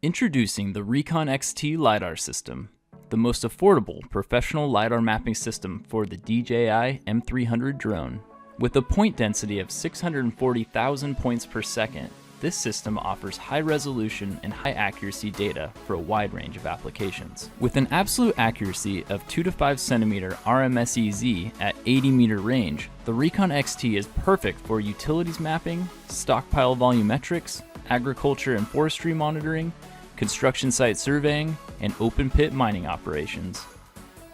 Introducing the RECON-XT LiDAR system, the most affordable professional LiDAR mapping system for the DJI M300 drone. With a point density of 640,000 points per second, this system offers high resolution and high accuracy data for a wide range of applications. With an absolute accuracy of 2 to 5 cm RMSEZ at 80 meter range, the RECON-XT is perfect for utilities mapping, stockpile volumetrics, agriculture and forestry monitoring, construction site surveying, and open pit mining operations.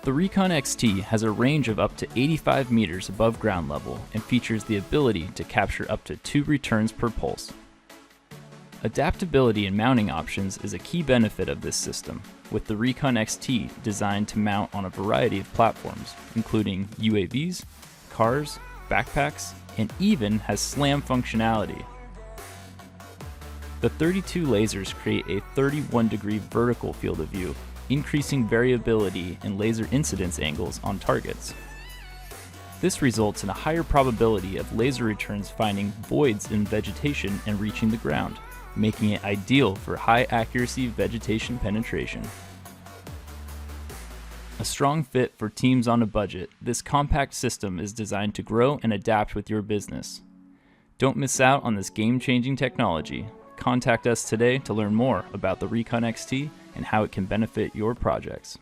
The RECON-XT has a range of up to 85 meters above ground level and features the ability to capture up to 2 returns per pulse. Adaptability in mounting options is a key benefit of this system, with the RECON-XT designed to mount on a variety of platforms, including UAVs, cars, backpacks, and even has SLAM functionality. The 32 lasers create a 31-degree vertical field of view, increasing variability in laser incidence angles on targets. This results in a higher probability of laser returns finding voids in vegetation and reaching the ground, making it ideal for high-accuracy vegetation penetration. A strong fit for teams on a budget, this compact system is designed to grow and adapt with your business. Don't miss out on this game-changing technology. Contact us today to learn more about the RECON-XT and how it can benefit your projects.